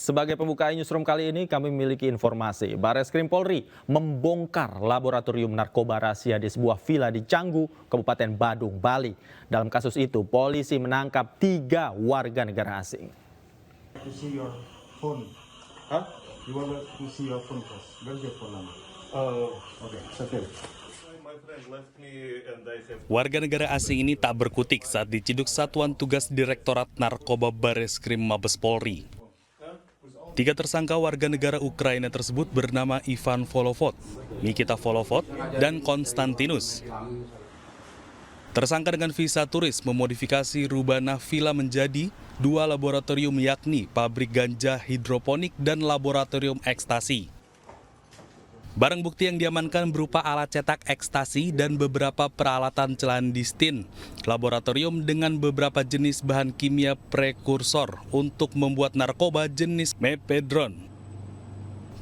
Sebagai pembuka newsroom kali ini kami memiliki informasi Bareskrim Polri membongkar laboratorium narkoba rahasia di sebuah villa di Canggu, Kabupaten Badung, Bali. Dalam kasus itu, polisi menangkap 3 warga negara asing. To see your phone. Huh? You want to see your phone first. Where's your phone number? Okay, settle. Warga negara asing ini tak berkutik saat diciduk Satuan Tugas Direktorat Narkoba Bareskrim Mabes Polri. 3 tersangka warga negara Ukraina tersebut bernama Ivan Volovod, Nikita Volovod, dan Konstantinus. Tersangka dengan visa turis memodifikasi Rubana Villa menjadi 2 laboratorium, yakni pabrik ganja hidroponik dan laboratorium ekstasi. Barang bukti yang diamankan berupa alat cetak ekstasi dan beberapa peralatan clandestin laboratorium dengan beberapa jenis bahan kimia prekursor untuk membuat narkoba jenis mepedron.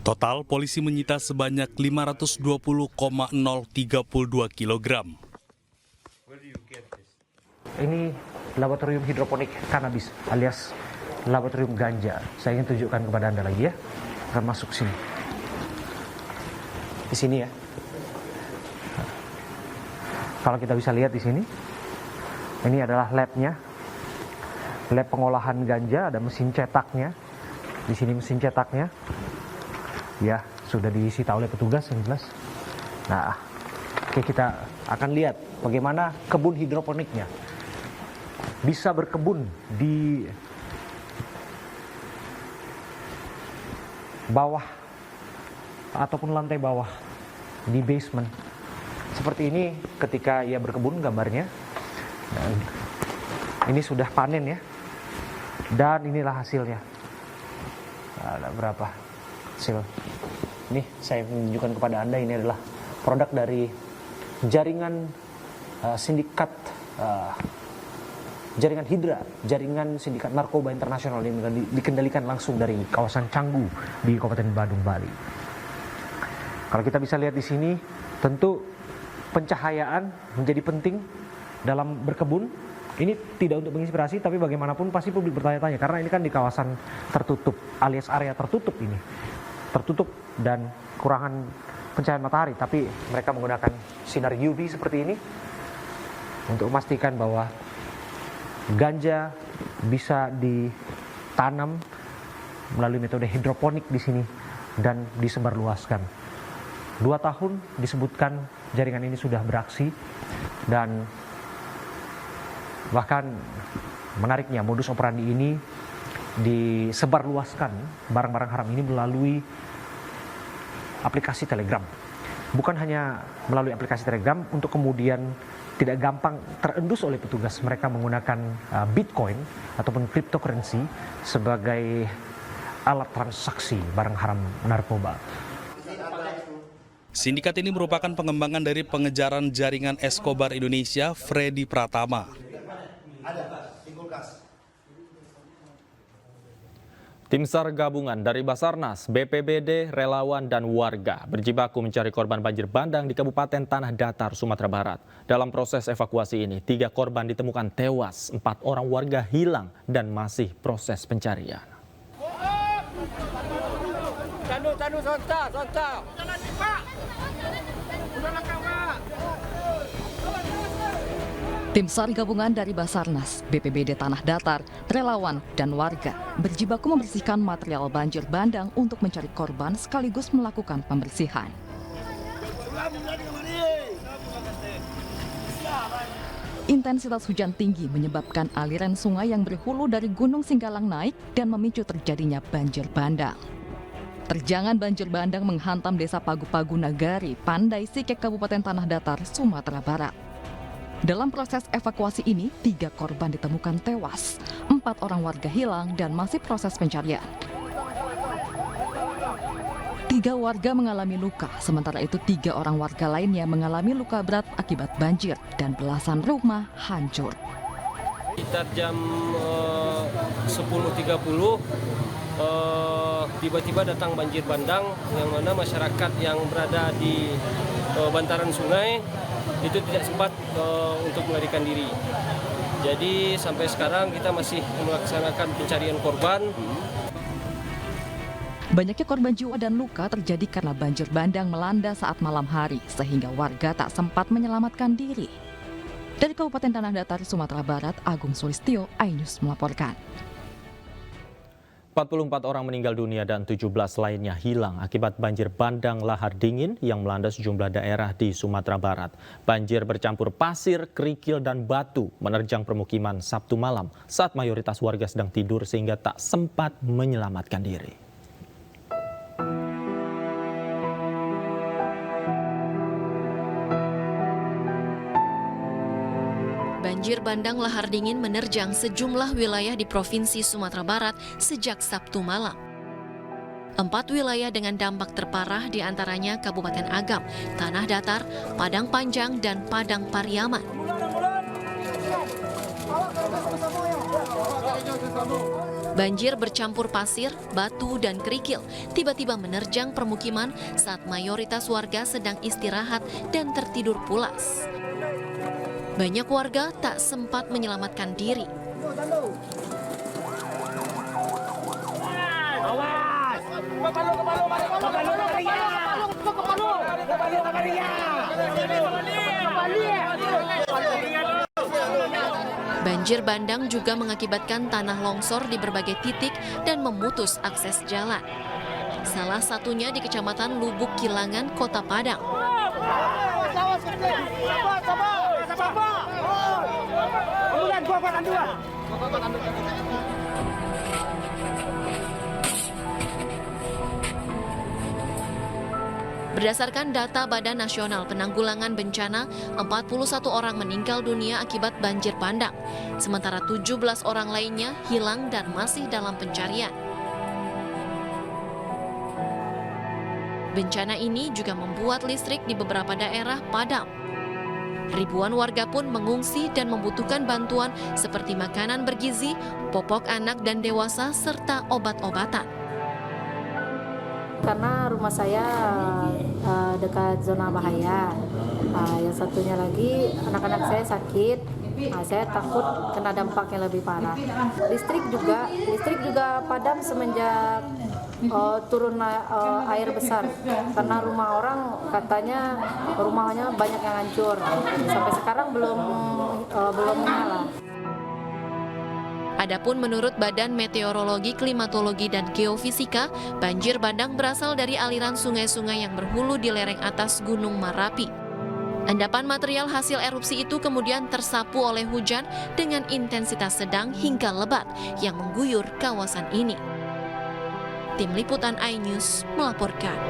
Total, polisi menyita sebanyak 520,032 kg. Ini laboratorium hidroponik kanabis alias laboratorium ganja. Saya ingin tunjukkan kepada Anda lagi ya. Akan masuk sini. Di sini ya. Kalau kita bisa lihat di sini, ini adalah labnya, lab pengolahan ganja, ada mesin cetaknya. Di sini mesin cetaknya, ya sudah disita oleh petugas yang jelas. Nah, oke, kita akan lihat bagaimana kebun hidroponiknya. Bisa berkebun di bawah ataupun lantai bawah di basement. Seperti ini ketika ia berkebun gambarnya. Dan ini sudah panen ya. Dan inilah hasilnya. Ada berapa hasil? Ini saya menunjukkan kepada Anda, ini adalah produk dari jaringan sindikat jaringan Hidra, jaringan sindikat narkoba internasional yang dikendalikan langsung dari kawasan Canggu di Kabupaten Badung, Bali. Kalau kita bisa lihat di sini, tentu pencahayaan menjadi penting dalam berkebun. Ini tidak untuk menginspirasi, tapi bagaimanapun pasti publik bertanya-tanya, karena ini kan di kawasan tertutup, alias area tertutup ini. Tertutup dan kurangan pencahayaan matahari, tapi mereka menggunakan sinar UV seperti ini untuk memastikan bahwa ganja bisa ditanam melalui metode hidroponik di sini dan disebarluaskan. 2 tahun disebutkan jaringan ini sudah beraksi, dan bahkan menariknya modus operandi ini disebarluaskan barang-barang haram ini melalui aplikasi Telegram. Bukan hanya melalui aplikasi Telegram untuk kemudian tidak gampang terendus oleh petugas. Mereka menggunakan Bitcoin ataupun cryptocurrency sebagai alat transaksi barang haram narkoba. Sindikat ini merupakan pengembangan dari pengejaran jaringan Escobar Indonesia, Freddy Pratama. Tim SAR gabungan dari Basarnas, BPBD, relawan, dan warga berjibaku mencari korban banjir bandang di Kabupaten Tanah Datar, Sumatera Barat. Dalam proses evakuasi ini, 3 korban ditemukan tewas, 4 orang warga hilang, dan masih proses pencarian. Candu, sontak. Tim SAR gabungan dari Basarnas, BPBD Tanah Datar, relawan, dan warga berjibaku membersihkan material banjir bandang untuk mencari korban sekaligus melakukan pembersihan. Intensitas hujan tinggi menyebabkan aliran sungai yang berhulu dari Gunung Singgalang naik dan memicu terjadinya banjir bandang. Terjangan banjir bandang menghantam desa Pagu-Pagu Nagari, Pandai Sikek, Kabupaten Tanah Datar, Sumatera Barat. Dalam proses evakuasi ini, 3 korban ditemukan tewas, 4 orang warga hilang, dan masih proses pencarian. 3 warga mengalami luka, sementara itu 3 orang warga lainnya mengalami luka berat akibat banjir dan belasan rumah hancur. Sekitar jam 10.30 tiba-tiba datang banjir bandang, yang mana masyarakat yang berada di bantaran sungai itu tidak sempat untuk melarikan diri. Jadi sampai sekarang kita masih melaksanakan pencarian korban. Banyaknya korban jiwa dan luka terjadi karena banjir bandang melanda saat malam hari, sehingga warga tak sempat menyelamatkan diri. Dari Kabupaten Tanah Datar, Sumatera Barat, Agung Sulistyo, iNews melaporkan. 44 orang meninggal dunia dan 17 lainnya hilang akibat banjir bandang lahar dingin yang melanda sejumlah daerah di Sumatera Barat. Banjir bercampur pasir, kerikil, dan batu menerjang permukiman Sabtu malam saat mayoritas warga sedang tidur sehingga tak sempat menyelamatkan diri. Banjir bandang lahar dingin menerjang sejumlah wilayah di Provinsi Sumatera Barat sejak Sabtu malam. 4 wilayah dengan dampak terparah diantaranya Kabupaten Agam, Tanah Datar, Padang Panjang, dan Padang Pariaman. Banjir bercampur pasir, batu, dan kerikil tiba-tiba menerjang permukiman saat mayoritas warga sedang istirahat dan tertidur pulas. Banyak warga tak sempat menyelamatkan diri. Banjir bandang juga mengakibatkan tanah longsor di berbagai titik dan memutus akses jalan. Salah satunya di Kecamatan Lubuk Kilangan, Kota Padang. Berdasarkan data Badan Nasional Penanggulangan Bencana, 41 orang meninggal dunia akibat banjir bandang, sementara 17 orang lainnya hilang dan masih dalam pencarian. Bencana ini juga membuat listrik di beberapa daerah padam. Ribuan warga pun mengungsi dan membutuhkan bantuan seperti makanan bergizi, popok anak dan dewasa, serta obat-obatan. Karena rumah saya dekat zona bahaya. Yang satunya lagi anak-anak saya sakit. Saya takut kena dampak yang lebih parah. Listrik juga padam semenjak turun air besar. Karena rumah orang katanya rumahnya banyak yang hancur. Sampai sekarang belum menyala. Adapun menurut Badan Meteorologi, Klimatologi, dan Geofisika, banjir bandang berasal dari aliran sungai-sungai yang berhulu di lereng atas Gunung Marapi. Endapan material hasil erupsi itu kemudian tersapu oleh hujan dengan intensitas sedang hingga lebat yang mengguyur kawasan ini. Tim Liputan iNews melaporkan.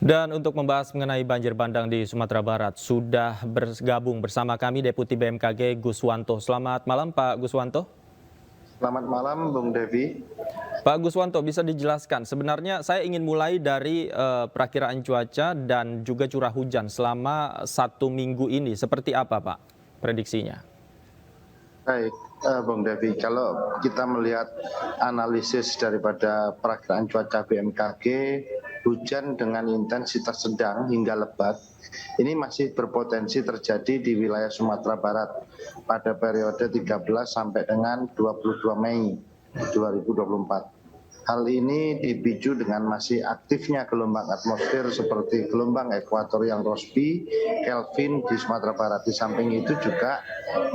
Dan untuk membahas mengenai banjir bandang di Sumatera Barat, sudah bergabung bersama kami Deputi BMKG Guswanto. Selamat malam Pak Guswanto. Selamat malam Bung Devi. Pak Guswanto, bisa dijelaskan sebenarnya saya ingin mulai dari perakiraan cuaca dan juga curah hujan selama 1 minggu ini. Seperti apa Pak prediksinya? Baik Bung Devi, kalau kita melihat analisis daripada perakiraan cuaca BMKG, hujan dengan intensitas sedang hingga lebat ini masih berpotensi terjadi di wilayah Sumatera Barat pada periode 13 sampai dengan 22 Mei 2024. Hal ini dipicu dengan masih aktifnya gelombang atmosfer seperti gelombang ekuatorial Rossby, Kelvin di Sumatera Barat. Di samping itu juga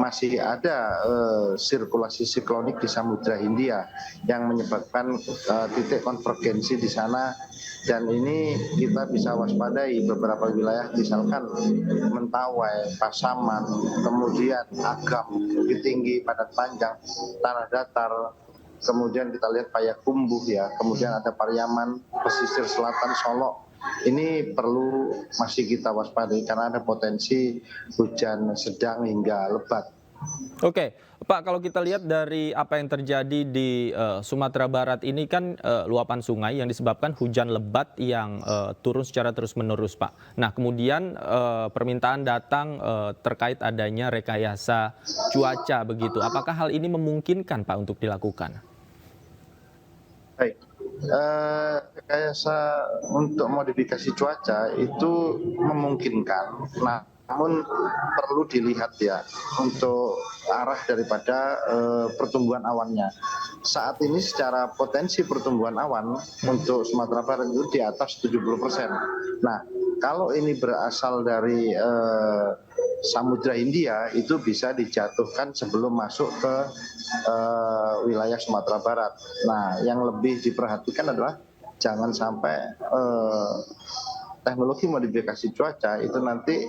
masih ada sirkulasi siklonik di Samudra Hindia yang menyebabkan titik konvergensi di sana. Dan ini kita bisa waspadai beberapa wilayah, misalkan Mentawai, Pasaman, kemudian Agam, Bukit Tinggi, Padang Panjang, Tanah Datar, kemudian kita lihat Payakumbuh ya, kemudian ada Pariaman, pesisir selatan Solok. Ini perlu masih kita waspadai karena ada potensi hujan sedang hingga lebat. Oke, Pak, kalau kita lihat dari apa yang terjadi di Sumatera Barat ini kan luapan sungai yang disebabkan hujan lebat yang turun secara terus-menerus, Pak. Nah, kemudian permintaan datang terkait adanya rekayasa cuaca begitu. Apakah hal ini memungkinkan, Pak, untuk dilakukan? Baik, rekayasa untuk modifikasi cuaca itu memungkinkan. Namun perlu dilihat ya untuk arah daripada pertumbuhan awannya. saat ini secara potensi pertumbuhan awan untuk Sumatera Barat itu di atas 70%. Nah, kalau ini berasal dari Samudra Hindia itu bisa dijatuhkan sebelum masuk ke wilayah Sumatera Barat. Nah, yang lebih diperhatikan adalah jangan sampai teknologi modifikasi cuaca itu nanti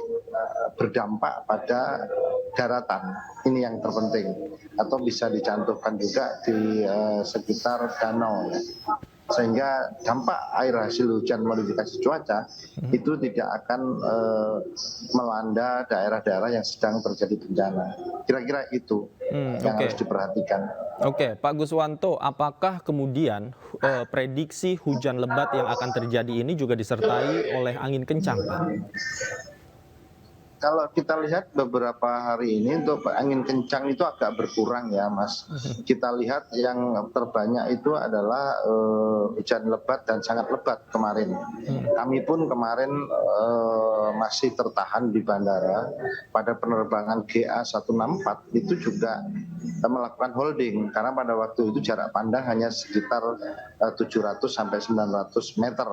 berdampak pada daratan. Ini yang terpenting. Atau bisa dicantumkan juga di sekitar danau. Sehingga dampak air hasil hujan modifikasi cuaca itu tidak akan melanda daerah-daerah yang sedang terjadi bencana. Kira-kira itu yang harus diperhatikan. Oke, Pak Guswanto, apakah kemudian prediksi hujan lebat yang akan terjadi ini juga disertai oleh angin kencang, Pak? Kalau kita lihat beberapa hari ini untuk angin kencang itu agak berkurang ya, Mas. Kita lihat yang terbanyak itu adalah hujan lebat dan sangat lebat kemarin. Kami pun kemarin masih tertahan di bandara pada penerbangan GA164 itu juga melakukan holding karena pada waktu itu jarak pandang hanya sekitar 700 sampai 900 meter.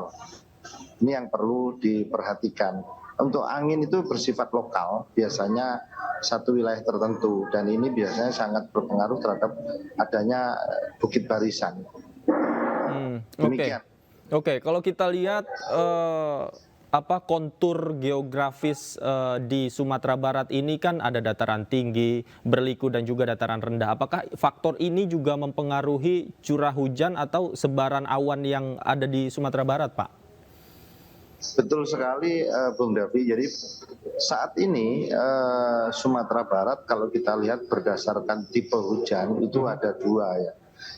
Ini yang perlu diperhatikan. Untuk angin itu bersifat lokal, biasanya satu wilayah tertentu, dan ini biasanya sangat berpengaruh terhadap adanya bukit barisan. Demikian. Oke, kalau kita lihat kontur geografis di Sumatera Barat ini kan ada dataran tinggi, berliku dan juga dataran rendah. Apakah faktor ini juga mempengaruhi curah hujan atau sebaran awan yang ada di Sumatera Barat, Pak? Betul sekali, Bung Davi. Jadi saat ini Sumatera Barat kalau kita lihat berdasarkan tipe hujan itu ada dua ya.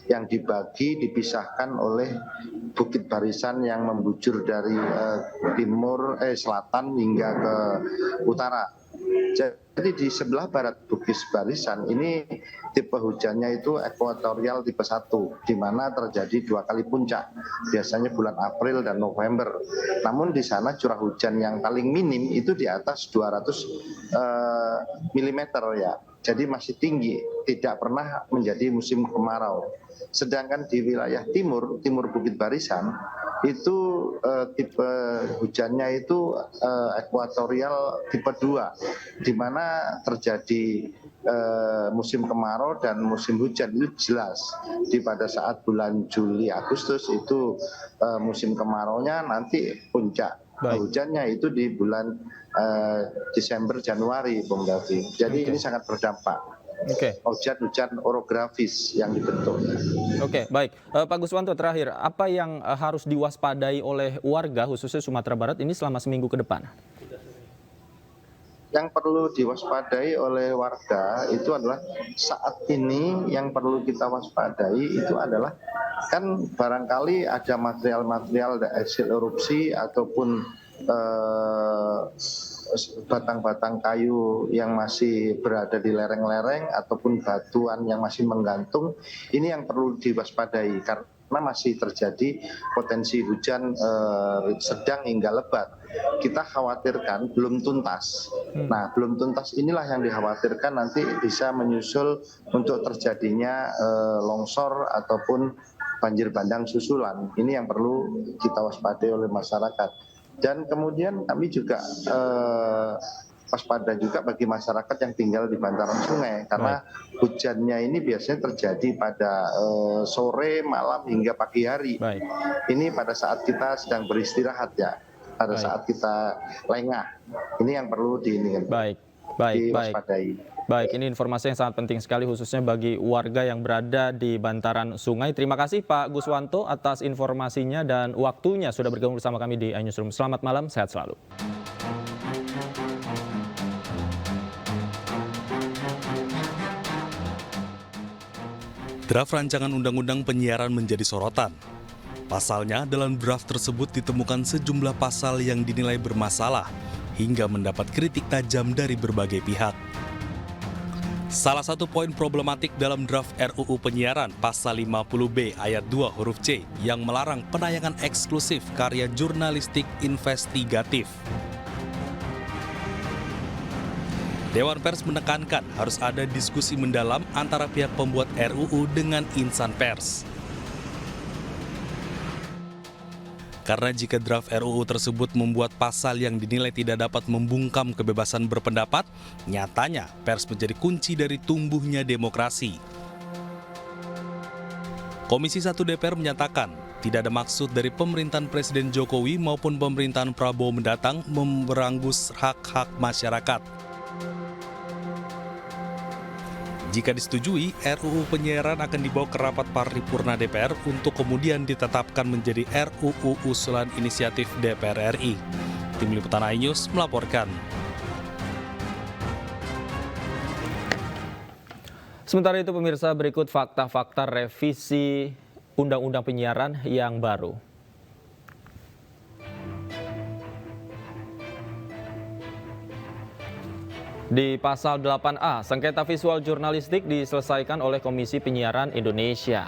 Yang dipisahkan oleh bukit barisan yang membujur dari selatan hingga ke utara. Jadi di sebelah barat bukit barisan ini tipe hujannya itu ekuatorial tipe 1, di mana terjadi 2 kali puncak, biasanya bulan April dan November. Namun di sana curah hujan yang paling minim itu di atas 200 mm ya. Jadi masih tinggi, tidak pernah menjadi musim kemarau. Sedangkan di wilayah timur Bukit Barisan itu tipe hujannya itu ekuatorial tipe 2, di mana terjadi musim kemarau dan musim hujan itu jelas. Di pada saat bulan Juli Agustus itu musim kemaraunya, nanti puncak hujannya itu di bulan Desember Januari, Bung Davi. Jadi ini sangat berdampak. Hujan-hujan orografis yang dibentuk. Oke, baik. Pak Guswanto, terakhir, apa yang harus diwaspadai oleh warga khususnya Sumatera Barat ini selama seminggu ke depan? Yang perlu diwaspadai oleh warga itu adalah saat ini yang perlu kita waspadai itu adalah kan barangkali ada material-material hasil erupsi ataupun batang-batang kayu yang masih berada di lereng-lereng ataupun batuan yang masih menggantung. Ini yang perlu diwaspadai karena masih terjadi potensi hujan sedang hingga lebat. Kita khawatirkan belum tuntas. Nah, belum tuntas inilah yang dikhawatirkan nanti bisa menyusul untuk terjadinya longsor ataupun banjir bandang susulan. Ini yang perlu kita waspadai oleh masyarakat. Dan kemudian kami juga waspada juga bagi masyarakat yang tinggal di bantaran sungai, karena hujannya ini biasanya terjadi pada sore, malam hingga pagi hari. Ini pada saat kita sedang beristirahat ya, pada saat kita lengah. Ini yang perlu diwaspadai. Baik, ini informasi yang sangat penting sekali khususnya bagi warga yang berada di bantaran sungai. Terima kasih Pak Guswanto atas informasinya dan waktunya sudah bergabung bersama kami di iNewsroom. Selamat malam, sehat selalu. Draft rancangan undang-undang penyiaran menjadi sorotan. Pasalnya, dalam draft tersebut ditemukan sejumlah pasal yang dinilai bermasalah hingga mendapat kritik tajam dari berbagai pihak. Salah satu poin problematik dalam draft RUU Penyiaran pasal 50B ayat 2 huruf C yang melarang penayangan eksklusif karya jurnalistik investigatif. Dewan Pers menekankan harus ada diskusi mendalam antara pihak pembuat RUU dengan insan pers. Karena jika draft RUU tersebut membuat pasal yang dinilai tidak dapat membungkam kebebasan berpendapat, nyatanya pers menjadi kunci dari tumbuhnya demokrasi. Komisi 1 DPR menyatakan, tidak ada maksud dari pemerintahan Presiden Jokowi maupun pemerintahan Prabowo mendatang memberangus hak-hak masyarakat. Jika disetujui, RUU penyiaran akan dibawa ke rapat paripurna DPR untuk kemudian ditetapkan menjadi RUU usulan inisiatif DPR RI. Tim Liputan iNews melaporkan. Sementara itu pemirsa, berikut fakta-fakta revisi Undang-Undang Penyiaran yang baru. Di pasal 8A, sengketa visual jurnalistik diselesaikan oleh Komisi Penyiaran Indonesia.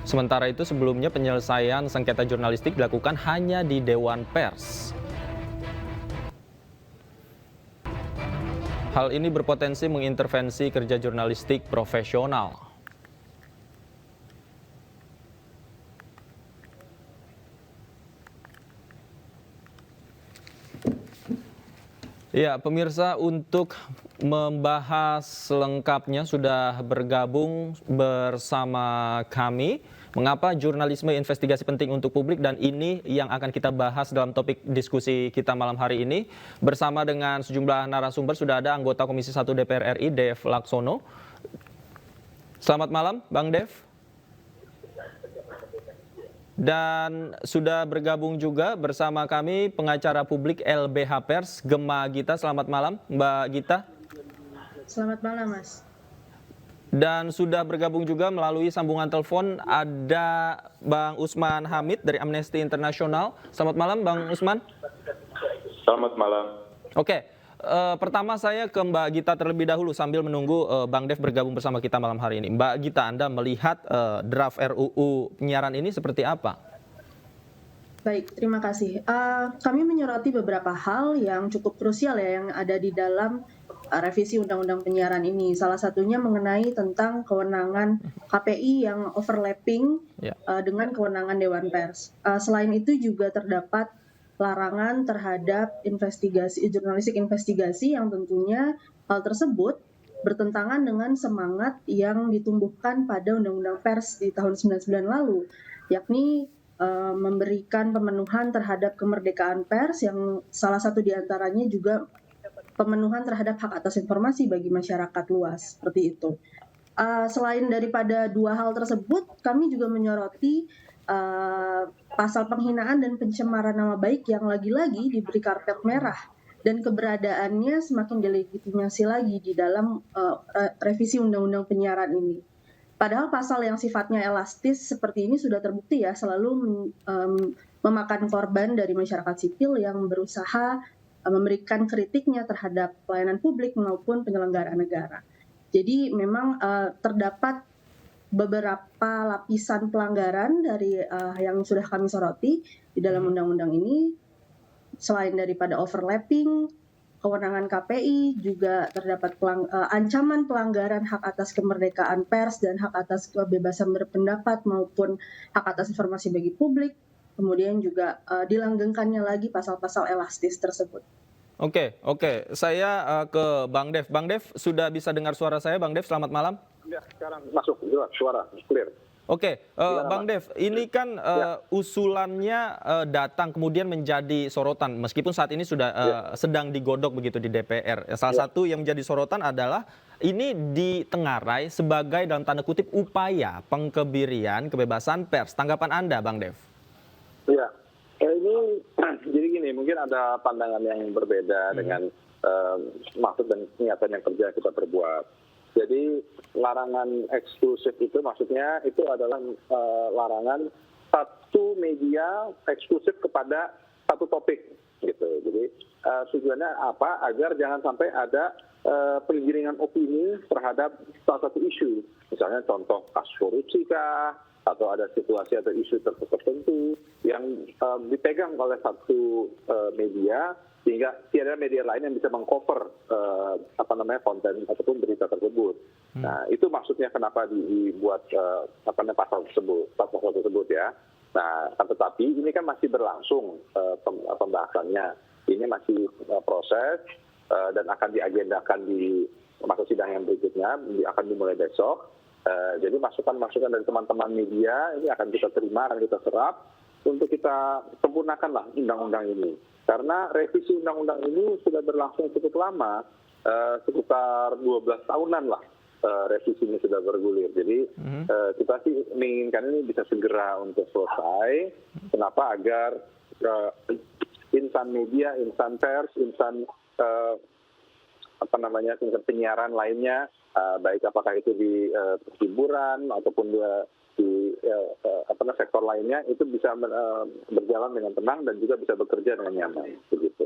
Sementara itu sebelumnya penyelesaian sengketa jurnalistik dilakukan hanya di Dewan Pers. Hal ini berpotensi mengintervensi kerja jurnalistik profesional. Ya, pemirsa, untuk membahas lengkapnya sudah bergabung bersama kami. Mengapa jurnalisme investigasi penting untuk publik, dan ini yang akan kita bahas dalam topik diskusi kita malam hari ini. Bersama dengan sejumlah narasumber sudah ada anggota Komisi 1 DPR RI, Dev Laksono. Selamat malam, Bang Dev. Dan sudah bergabung juga bersama kami pengacara publik LBH Pers, Gema Gita. Selamat malam, Mbak Gita. Selamat malam, Mas. Dan sudah bergabung juga melalui sambungan telepon ada Bang Usman Hamid dari Amnesty International. Selamat malam, Bang Usman. Selamat malam. Oke. Pertama saya ke Mbak Gita terlebih dahulu sambil menunggu Bang Dev bergabung bersama kita malam hari ini. Mbak Gita, Anda melihat draft RUU penyiaran ini seperti apa? Baik, terima kasih. Kami menyoroti beberapa hal yang cukup krusial ya yang ada di dalam revisi Undang-Undang Penyiaran ini. Salah satunya mengenai tentang kewenangan KPI yang overlapping dengan kewenangan Dewan Pers. Selain itu juga terdapat larangan terhadap jurnalistik investigasi yang tentunya hal tersebut bertentangan dengan semangat yang ditumbuhkan pada Undang-Undang Pers di tahun 99 lalu, yakni memberikan pemenuhan terhadap kemerdekaan pers yang salah satu diantaranya juga pemenuhan terhadap hak atas informasi bagi masyarakat luas, seperti itu. Selain daripada dua hal tersebut, kami juga menyoroti pasal penghinaan dan pencemaran nama baik yang lagi-lagi diberi karpet merah dan keberadaannya semakin delegitimasi lagi di dalam revisi Undang-Undang Penyiaran ini. Padahal pasal yang sifatnya elastis seperti ini sudah terbukti ya selalu memakan korban dari masyarakat sipil yang berusaha memberikan kritiknya terhadap pelayanan publik maupun penyelenggara negara. Jadi memang terdapat beberapa lapisan pelanggaran dari yang sudah kami soroti di dalam undang-undang ini. Selain daripada overlapping kewenangan KPI, juga terdapat ancaman pelanggaran hak atas kemerdekaan pers dan hak atas kebebasan berpendapat maupun hak atas informasi bagi publik. Kemudian juga dilanggengkannya lagi pasal-pasal elastis tersebut. Oke. Saya ke Bang Dev. Bang Dev, sudah bisa dengar suara saya? Bang Dev, selamat malam. Ya, sekarang masuk jelas suara clear. Oke, Bang Dev, ini kan usulannya datang kemudian menjadi sorotan meskipun saat ini sudah sedang digodok begitu di DPR. Salah satu yang menjadi sorotan adalah ini ditengarai sebagai dalam tanda kutip upaya pengkebirian kebebasan pers. Tanggapan Anda, Bang Dev? Ya, ini jadi gini, mungkin ada pandangan yang berbeda dengan maksud dan niatan yang kerja kita perbuat. Jadi larangan eksklusif itu maksudnya itu adalah larangan satu media eksklusif kepada satu topik gitu. Jadi tujuannya apa? Agar jangan sampai ada penggiringan opini terhadap salah satu isu. Misalnya contoh kasus korupsi kah, atau ada situasi atau isu tertentu yang dipegang oleh satu media, sehingga tiada media lain yang bisa mengcover konten ataupun berita tersebut. Nah, itu maksudnya kenapa dibuat pasal tersebut ya. Nah, tetapi ini kan masih berlangsung pembahasannya. Ini masih proses dan akan diagendakan di masa sidang yang berikutnya, akan dimulai besok. Jadi masukan-masukan dari teman-teman media ini akan kita terima, akan kita serap untuk kita sempurnakanlah undang-undang ini. Karena revisi undang-undang ini sudah berlangsung cukup lama, sekitar 12 tahunan lah revisi ini sudah bergulir. Jadi kita sih menginginkan ini bisa segera untuk selesai. Kenapa? Agar insan media, insan pers, insan insan penyiaran lainnya, baik apakah itu di hiburan ataupun di sektor lainnya, itu bisa berjalan dengan tenang dan juga bisa bekerja dengan nyaman, begitu.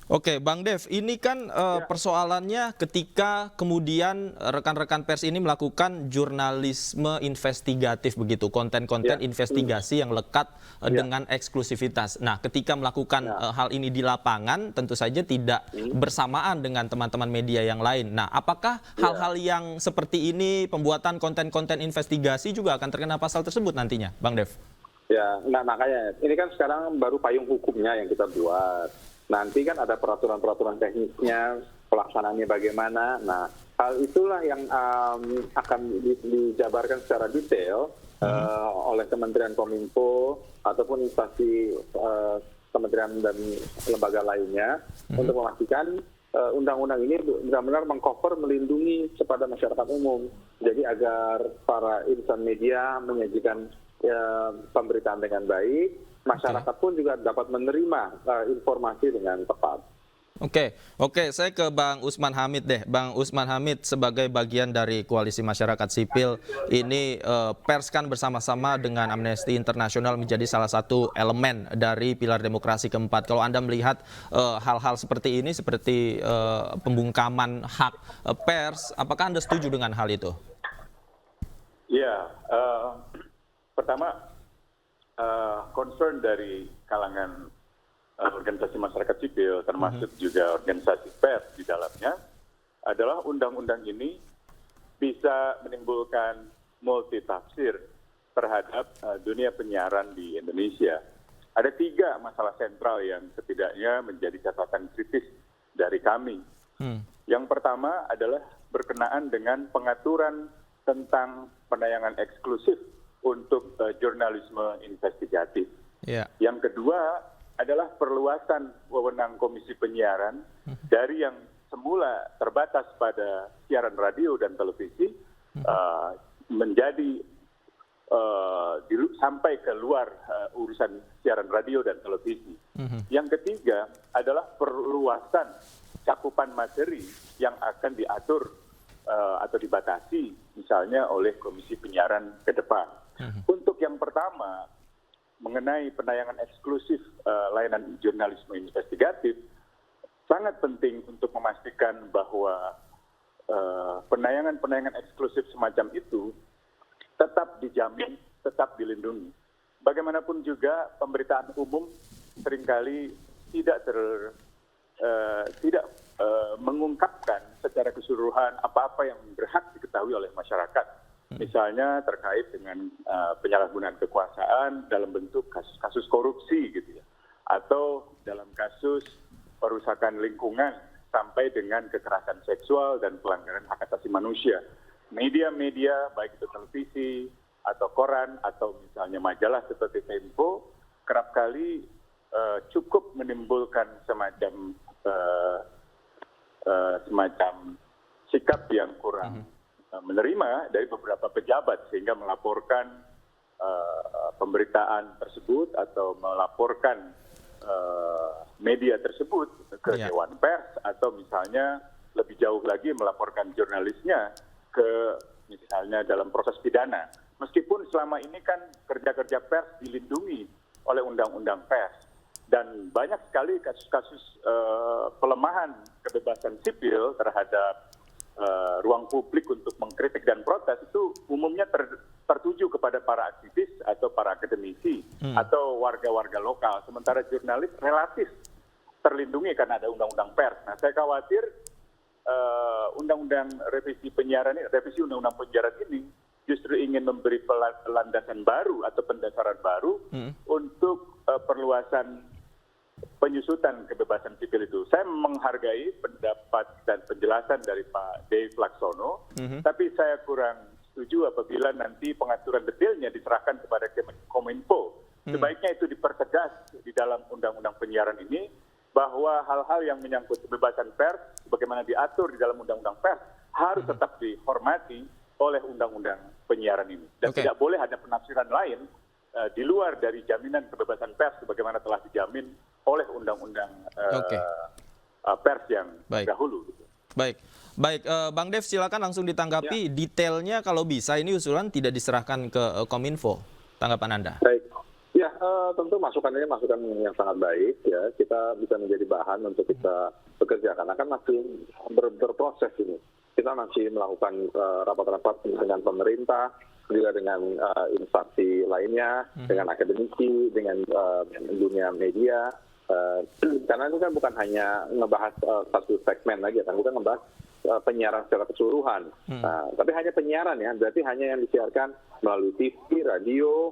Oke, Bang Dev, ini kan persoalannya ketika kemudian rekan-rekan pers ini melakukan jurnalisme investigatif begitu, konten-konten investigasi yang lekat dengan eksklusivitas. Nah, ketika melakukan hal ini di lapangan, tentu saja tidak bersamaan dengan teman-teman media yang lain. Nah, apakah hal-hal yang seperti ini, pembuatan konten-konten investigasi juga akan terkena pasal tersebut nantinya, Bang Dev? Ya, nah makanya ini kan sekarang baru payung hukumnya yang kita buat. Nanti kan ada peraturan-peraturan teknisnya, pelaksanaannya bagaimana. Nah, hal itulah yang akan dijabarkan secara detail oleh Kementerian Kominfo ataupun instansi kementerian dan lembaga lainnya untuk memastikan undang-undang ini benar-benar mengcover, melindungi kepada masyarakat umum. Jadi agar para insan media menyajikan pemberitaan dengan baik, masyarakat pun juga dapat menerima informasi dengan tepat. Oke, saya ke Bang Usman Hamid deh. Bang Usman Hamid, sebagai bagian dari Koalisi Masyarakat Sipil, ini pers kan bersama-sama dengan Amnesty International menjadi salah satu elemen dari pilar demokrasi keempat. Kalau Anda melihat hal-hal seperti ini, seperti pembungkaman hak pers, apakah Anda setuju dengan hal itu? Ya, pertama, concern dari kalangan organisasi masyarakat sipil, termasuk juga organisasi pers di dalamnya, adalah undang-undang ini bisa menimbulkan multitafsir terhadap dunia penyiaran di Indonesia. Ada 3 masalah sentral yang setidaknya menjadi catatan kritis dari kami. Yang pertama adalah berkenaan dengan pengaturan tentang penayangan eksklusif untuk jurnalisme investigatif. Yang kedua adalah perluasan wewenang Komisi Penyiaran dari yang semula terbatas pada siaran radio dan televisi menjadi sampai ke luar urusan siaran radio dan televisi. Yang ketiga adalah perluasan cakupan materi yang akan diatur atau dibatasi misalnya oleh Komisi Penyiaran ke depan. Untuk yang pertama, mengenai penayangan eksklusif layanan jurnalisme investigatif, sangat penting untuk memastikan bahwa penayangan-penayangan eksklusif semacam itu tetap dijamin, tetap dilindungi. Bagaimanapun juga pemberitaan umum seringkali tidak mengungkapkan secara keseluruhan apa-apa yang berhak diketahui oleh masyarakat. Misalnya terkait dengan penyalahgunaan kekuasaan dalam bentuk kasus korupsi gitu ya, atau dalam kasus perusakan lingkungan sampai dengan kekerasan seksual dan pelanggaran hak asasi manusia. Media-media, baik itu televisi atau koran atau misalnya majalah seperti Tempo, kerap kali cukup menimbulkan semacam sikap yang kurang menerima dari beberapa pejabat sehingga melaporkan pemberitaan tersebut atau melaporkan media tersebut ke Dewan Pers atau misalnya lebih jauh lagi melaporkan jurnalisnya ke misalnya dalam proses pidana. Meskipun selama ini kan kerja-kerja pers dilindungi oleh undang-undang pers dan banyak sekali kasus-kasus pelemahan kebebasan sipil terhadap ruang publik untuk mengkritik dan protes itu umumnya tertuju kepada para aktivis atau para akademisi atau warga-warga lokal. Sementara jurnalis relatif terlindungi karena ada undang-undang pers. Nah, saya khawatir undang-undang revisi undang-undang penyiaran ini justru ingin memberi landasan baru atau pendasaran baru untuk perluasan penyusutan kebebasan sipil itu. Saya menghargai pendapat dan penjelasan dari Pak Dave Laksono, tapi saya kurang setuju apabila nanti pengaturan detailnya diserahkan kepada Kominfo. Sebaiknya itu dipertegas di dalam undang-undang penyiaran ini bahwa hal-hal yang menyangkut kebebasan pers, bagaimana diatur di dalam undang-undang pers, harus tetap dihormati oleh undang-undang penyiaran ini. Dan tidak boleh ada penafsiran lain di luar dari jaminan kebebasan pers sebagaimana telah dijamin oleh undang-undang pers yang dahulu. Baik, Bang Dev silakan langsung ditanggapi detailnya kalau bisa ini usulan tidak diserahkan ke Kominfo. Tanggapan Anda? Baik. Ya, tentu masukan ini masukan yang sangat baik ya. Kita bisa menjadi bahan untuk kita bekerja karena kan masih berproses ini. Kita masih melakukan rapat-rapat dengan pemerintah, juga dengan instansi lainnya, dengan akademisi, dengan dunia media. Karena itu kan bukan hanya ngebahas satu segmen lagi, kan bukan ngebahas penyiaran secara keseluruhan. Tapi hanya penyiaran ya, berarti hanya yang disiarkan melalui TV, radio,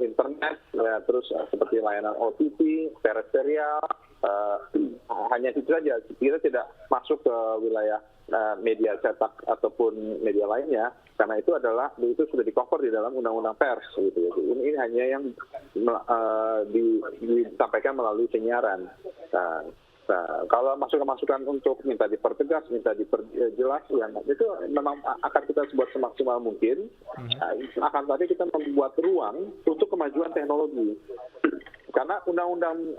internet, ya, terus seperti layanan OTT, serial, hanya itu saja. Kita tidak masuk ke wilayah media cetak ataupun media lainnya, karena itu sudah di-cover di dalam undang-undang pers gitu. Ini hanya yang disampaikan melalui penyiaran. Nah, kalau masukan-masukan untuk minta dipertegas, minta diperjelas, ya, itu memang akan kita buat semaksimal mungkin. Akan tadi kita membuat ruang untuk kemajuan teknologi. Karena undang-undang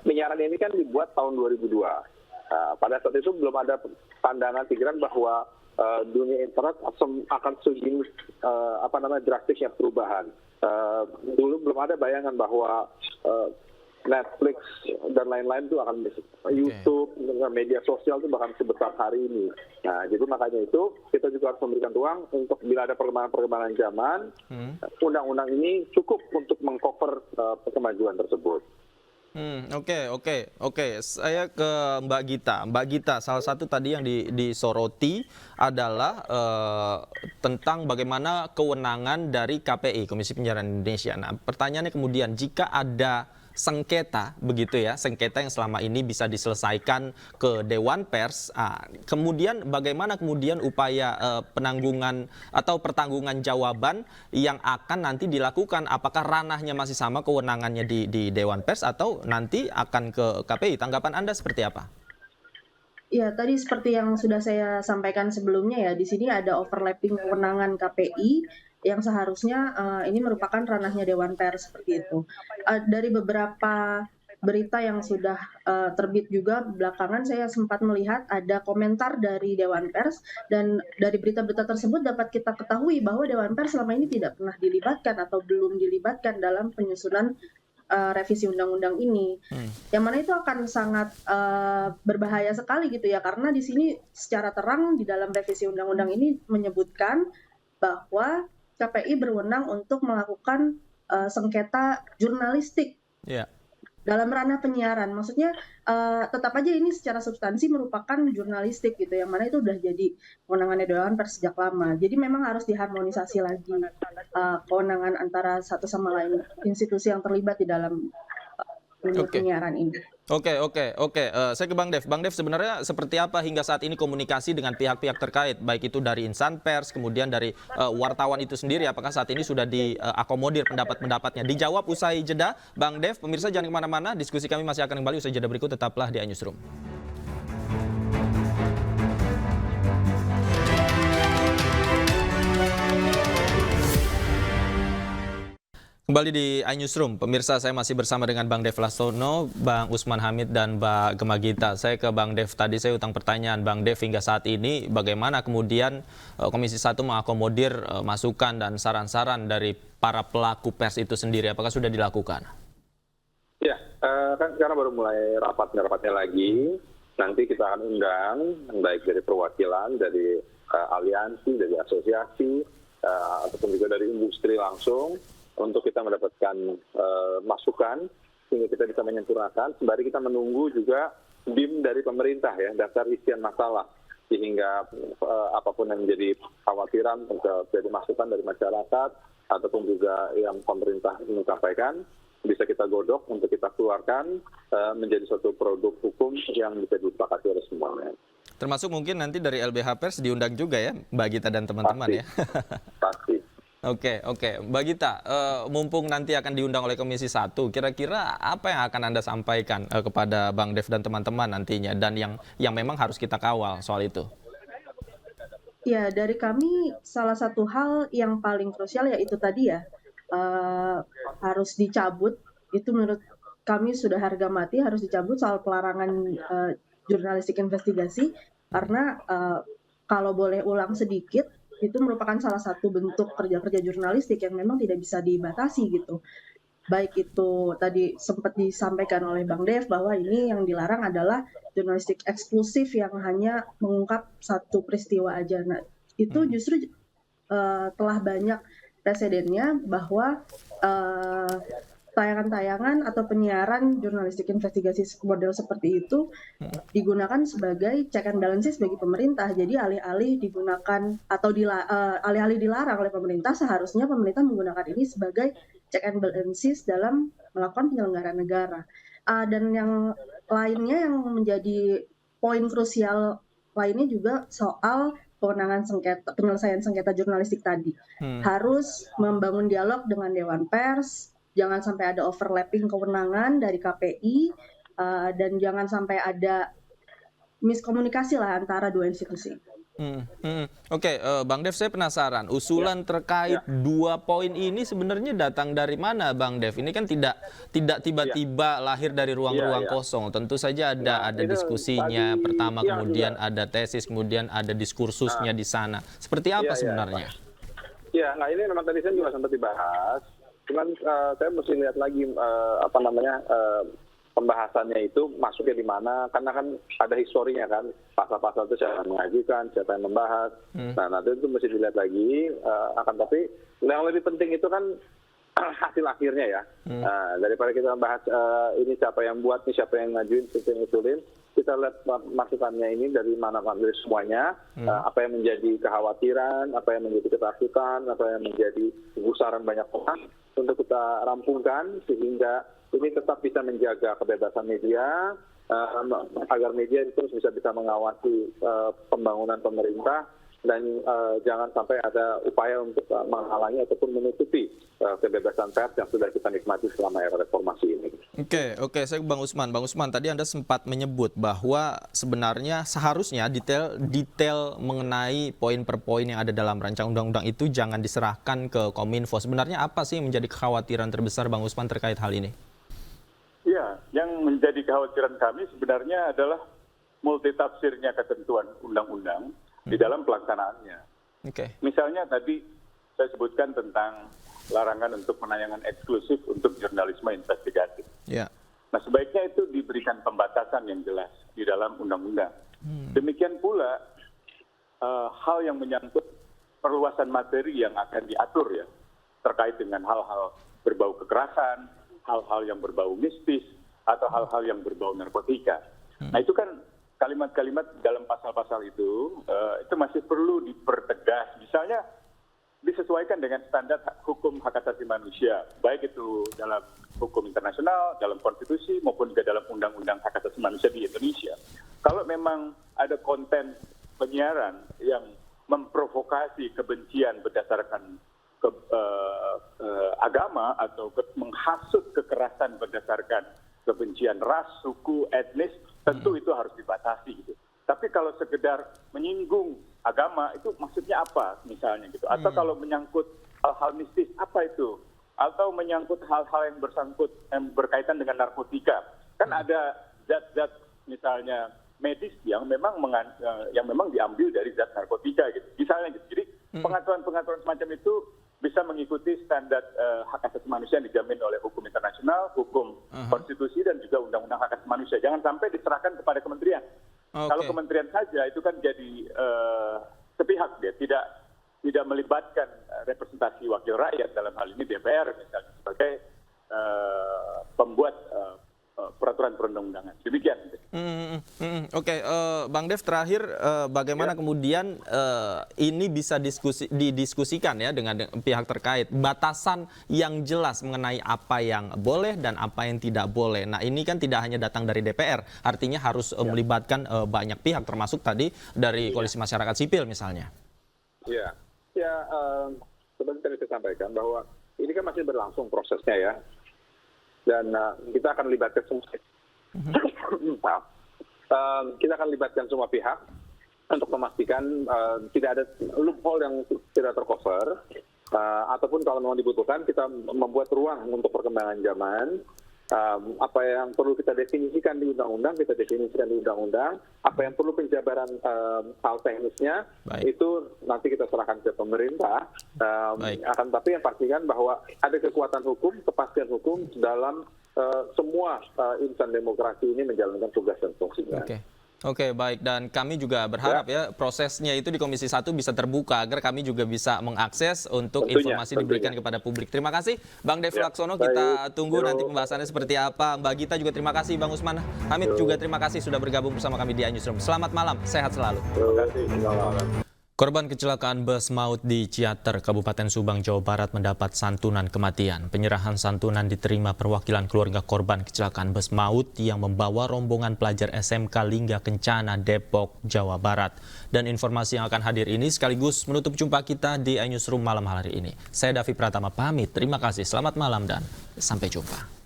penyiaran ini kan dibuat tahun 2002. Pada saat itu belum ada pandangan pikiran bahwa dunia internet akan segini drastisnya perubahan. Dulu belum ada bayangan bahwa Netflix dan lain-lain itu akan YouTube, media sosial itu bahkan sebesar hari ini. Nah, jadi makanya itu kita juga harus memberikan ruang untuk bila ada perkembangan zaman, undang-undang ini cukup untuk mengcover kemajuan tersebut. Oke. Saya ke Mbak Gita. Mbak Gita, salah satu tadi yang disoroti adalah tentang bagaimana kewenangan dari KPI, Komisi Penyiaran Indonesia. Nah, pertanyaannya kemudian, jika ada sengketa begitu ya, sengketa yang selama ini bisa diselesaikan ke Dewan Pers, kemudian bagaimana kemudian upaya penanggungan atau pertanggungan jawaban yang akan nanti dilakukan, apakah ranahnya masih sama kewenangannya di Dewan Pers atau nanti akan ke KPI? Tanggapan Anda seperti apa? Ya, tadi seperti yang sudah saya sampaikan sebelumnya ya, di sini ada overlapping kewenangan KPI yang seharusnya ini merupakan ranahnya Dewan Pers seperti itu. Dari beberapa berita yang sudah terbit juga belakangan saya sempat melihat ada komentar dari Dewan Pers, dan dari berita-berita tersebut dapat kita ketahui bahwa Dewan Pers selama ini tidak pernah dilibatkan atau belum dilibatkan dalam penyusunan revisi undang-undang ini. Yang mana itu akan sangat berbahaya sekali gitu ya, karena di sini secara terang di dalam revisi undang-undang ini menyebutkan bahwa KPI berwenang untuk melakukan sengketa jurnalistik dalam ranah penyiaran. Maksudnya tetap aja ini secara substansi merupakan jurnalistik gitu, yang mana itu udah jadi kewenangannya Dewan Pers sejak lama. Jadi memang harus diharmonisasi lagi kewenangan antara satu sama lain institusi yang terlibat di dalam dunia penyiaran ini. Oke. Saya ke Bang Dev. Bang Dev, sebenarnya seperti apa hingga saat ini komunikasi dengan pihak-pihak terkait, baik itu dari insan pers, kemudian dari wartawan itu sendiri, apakah saat ini sudah diakomodir pendapat-pendapatnya? Dijawab usai jeda, Bang Dev. Pemirsa jangan kemana-mana, diskusi kami masih akan kembali usai jeda berikut, tetaplah di iNewsroom. Kembali di iNewsroom, pemirsa, saya masih bersama dengan Bang Dev Laksono, Bang Usman Hamid, dan Mbak Gemma Gita. Saya ke Bang Dev, tadi saya utang pertanyaan. Bang Dev, hingga saat ini bagaimana kemudian Komisi 1 mengakomodir masukan dan saran-saran dari para pelaku pers itu sendiri? Apakah sudah dilakukan? Ya, kan sekarang baru mulai rapatnya lagi. Nanti kita akan undang, baik dari perwakilan, dari aliansi, dari asosiasi, ataupun juga dari industri langsung, untuk kita mendapatkan masukan sehingga kita bisa menyempurnakan. Sembari kita menunggu juga BIM dari pemerintah ya, daftar isian masalah, sehingga apapun yang menjadi khawatiran menjadi masukan dari masyarakat ataupun juga yang pemerintah ingin sampaikan bisa kita godok untuk kita keluarkan menjadi suatu produk hukum yang bisa disepakati oleh semuanya. Termasuk mungkin nanti dari LBH Pers diundang juga ya, Mbak Gita dan teman-teman ya. Pasti. Oke. Mbak Gita, mumpung nanti akan diundang oleh Komisi 1, kira-kira apa yang akan Anda sampaikan kepada Bang Dev dan teman-teman nantinya, dan yang memang harus kita kawal soal itu? Ya, dari kami salah satu hal yang paling krusial yaitu tadi ya, harus dicabut, itu menurut kami sudah harga mati, harus dicabut soal pelarangan jurnalistik investigasi, karena kalau boleh ulang sedikit, itu merupakan salah satu bentuk kerja-kerja jurnalistik yang memang tidak bisa dibatasi gitu. Baik itu tadi sempat disampaikan oleh Bang Dev bahwa ini yang dilarang adalah jurnalistik eksklusif yang hanya mengungkap satu peristiwa aja. Nah, itu justru telah banyak presidennya bahwa tayangan-tayangan atau penyiaran jurnalistik investigasi model seperti itu digunakan sebagai check and balances bagi pemerintah. Jadi alih-alih digunakan atau alih-alih dilarang oleh pemerintah, seharusnya pemerintah menggunakan ini sebagai check and balances dalam melakukan penyelenggaraan negara. Dan yang lainnya yang menjadi poin krusial lainnya juga soal kewenangan penyelesaian sengketa jurnalistik tadi. Harus membangun dialog dengan Dewan Pers, jangan sampai ada overlapping kewenangan dari KPI, dan jangan sampai ada miskomunikasi lah antara dua institusi. Oke, Bang Dev, saya penasaran, usulan terkait 2 poin ini sebenarnya datang dari mana, Bang Dev? Ini kan tidak tiba-tiba lahir dari ruang-ruang kosong. Tentu saja ada diskusinya pertama, kemudian ada tesis, kemudian ada diskursusnya di sana. Seperti apa sebenarnya? Ya, nah ini memang tadi saya juga sempat dibahas. Cuman saya mesti lihat lagi pembahasannya itu masuknya di mana, karena kan ada historinya kan, pasal-pasal itu siapa yang mengajukan, siapa yang membahas. Nah, nanti itu mesti dilihat lagi. Akan tapi yang lebih penting itu kan hasil akhirnya ya. Daripada kita membahas ini siapa yang buat, ini siapa yang ngajuin, siapa yang usulin, kita lihat masukannya ini dari mana, dari semuanya, apa yang menjadi kekhawatiran, apa yang menjadi ketakutan, apa yang menjadi gusaran banyak orang, untuk kita rampungkan sehingga ini tetap bisa menjaga kebebasan media, agar media itu bisa mengawasi pembangunan pemerintah, dan jangan sampai ada upaya untuk menghalangi ataupun menutupi kebebasan pers yang sudah kita nikmati selama era reformasi ini. Oke, saya ke Bang Usman. Bang Usman, tadi Anda sempat menyebut bahwa sebenarnya seharusnya detail mengenai poin per poin yang ada dalam rancangan undang-undang itu jangan diserahkan ke Kominfo. Sebenarnya apa sih yang menjadi kekhawatiran terbesar Bang Usman terkait hal ini? Ya, yang menjadi kekhawatiran kami sebenarnya adalah multitafsirnya ketentuan undang-undang di dalam pelaksanaannya. Misalnya tadi saya sebutkan tentang larangan untuk penayangan eksklusif untuk jurnalisme investigatif. Nah, sebaiknya itu diberikan pembatasan yang jelas di dalam undang-undang. Demikian pula hal yang menyangkut perluasan materi yang akan diatur ya, terkait dengan hal-hal berbau kekerasan, hal-hal yang berbau mistis, atau hal-hal yang berbau narkotika. Nah, itu kan kalimat-kalimat dalam pasal-pasal itu masih perlu dipertegas. Misalnya disesuaikan dengan standar hukum hak asasi manusia, baik itu dalam hukum internasional, dalam konstitusi, maupun juga dalam undang-undang hak asasi manusia di Indonesia. Kalau memang ada konten penyiaran yang memprovokasi kebencian berdasarkan agama atau menghasut kekerasan berdasarkan kebencian ras, suku, etnis, tentu itu harus dibatasi gitu. Tapi kalau sekedar menyinggung agama itu maksudnya apa misalnya gitu? Atau kalau menyangkut hal-hal mistis apa itu? Atau menyangkut hal-hal yang berkaitan dengan narkotika? Kan ada zat-zat misalnya medis yang memang diambil dari zat narkotika gitu. Misalnya gitu. Jadi pengaturan-pengaturan semacam itu bisa mengikuti standar hak asasi manusia yang dijamin oleh hukum internasional, hukum konstitusi dan juga undang-undang hak asasi manusia. Jangan sampai diserahkan kepada kementerian. Kalau kementerian saja itu kan jadi sepihak dia, tidak melibatkan representasi wakil rakyat, dalam hal ini DPR misalnya sebagai pembuat peraturan perundang-undangan. Demikian. Oke, Bang Dev terakhir bagaimana kemudian ini bisa didiskusikan ya dengan pihak terkait, batasan yang jelas mengenai apa yang boleh dan apa yang tidak boleh. Nah, ini kan tidak hanya datang dari DPR, artinya harus melibatkan banyak pihak termasuk tadi dari koalisi masyarakat sipil misalnya. Ya, seperti tadi saya sampaikan bahwa ini kan masih berlangsung prosesnya ya. Dan kita akan libatkan semua kita akan libatkan semua pihak untuk memastikan tidak ada loophole yang tidak tercover, ataupun kalau memang dibutuhkan kita membuat ruang untuk perkembangan zaman. Apa yang perlu kita definisikan di undang-undang, kita definisikan di undang-undang. Apa yang perlu penjabaran hal teknisnya, itu nanti kita serahkan ke pemerintah. Akan tapi yang pastikan bahwa ada kekuatan hukum, kepastian hukum dalam semua insan demokrasi ini menjalankan tugas dan fungsinya. Oke, baik. Dan kami juga berharap ya prosesnya itu di Komisi 1 bisa terbuka agar kami juga bisa mengakses untuk informasi diberikan kepada publik. Terima kasih Bang Dev Laksono, kita tunggu nanti pembahasannya seperti apa. Mbak Gita juga terima kasih, Bang Usman Hamid juga terima kasih sudah bergabung bersama kami di iNewsroom. Selamat malam, sehat selalu. Terima kasih, selamat malam. Korban kecelakaan bus maut di Ciater, Kabupaten Subang, Jawa Barat mendapat santunan kematian. Penyerahan santunan diterima perwakilan keluarga korban kecelakaan bus maut yang membawa rombongan pelajar SMK Lingga Kencana, Depok, Jawa Barat. Dan informasi yang akan hadir ini sekaligus menutup jumpa kita di iNewsroom malam hari ini. Saya Davi Pratama pamit, terima kasih, selamat malam dan sampai jumpa.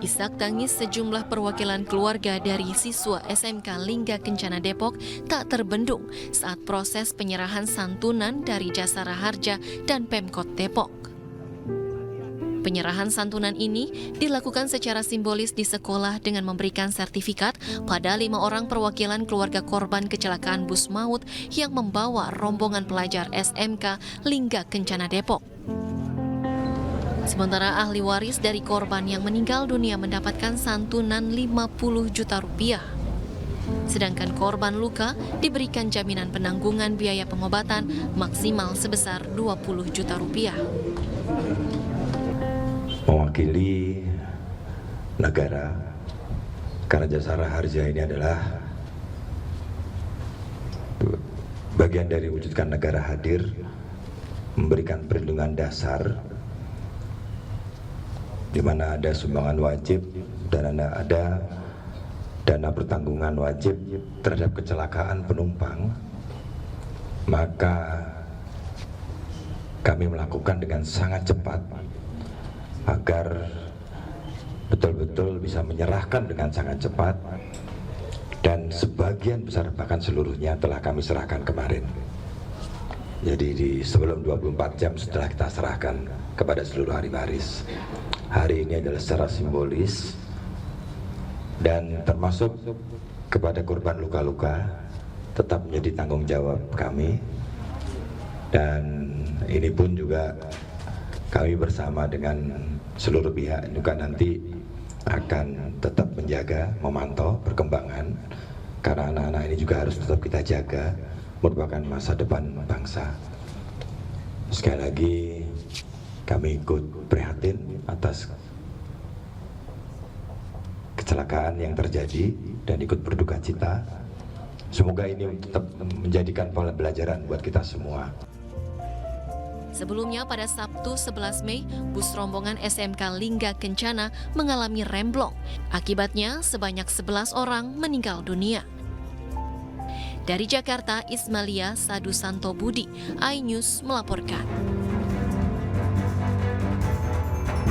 Isak tangis sejumlah perwakilan keluarga dari siswa SMK Lingga Kencana Depok tak terbendung saat proses penyerahan santunan dari Jasara Harja dan Pemkot Depok. Penyerahan santunan ini dilakukan secara simbolis di sekolah dengan memberikan sertifikat pada 5 orang perwakilan keluarga korban kecelakaan bus maut yang membawa rombongan pelajar SMK Lingga Kencana Depok. Sementara ahli waris dari korban yang meninggal dunia mendapatkan santunan 50 juta rupiah. Sedangkan korban luka diberikan jaminan penanggungan biaya pengobatan maksimal sebesar 20 juta rupiah. Mewakili negara, karena Jasara Harja ini adalah bagian dari wujudkan negara hadir, memberikan perlindungan dasar di mana ada sumbangan wajib dan ada dana pertanggungan wajib terhadap kecelakaan penumpang, maka kami melakukan dengan sangat cepat agar betul-betul bisa menyerahkan dengan sangat cepat, dan sebagian besar bahkan seluruhnya telah kami serahkan kemarin. Jadi sebelum 24 jam setelah kita serahkan kepada seluruh ahli waris. Hari ini adalah secara simbolis dan termasuk kepada korban luka-luka tetap menjadi tanggung jawab kami Dan ini pun juga kami bersama dengan seluruh pihak juga nanti akan tetap menjaga, memantau perkembangan, karena anak-anak ini juga harus tetap kita jaga, merupakan masa depan bangsa. Sekali lagi kami ikut prihatin atas kecelakaan yang terjadi dan ikut berduka cita. Semoga ini tetap menjadikan pembelajaran buat kita semua. Sebelumnya pada Sabtu 11 Mei, bus rombongan SMK Lingga Kencana mengalami remblong. Akibatnya sebanyak 11 orang meninggal dunia. Dari Jakarta, Ismalia Sadu Santo Budi, iNews melaporkan.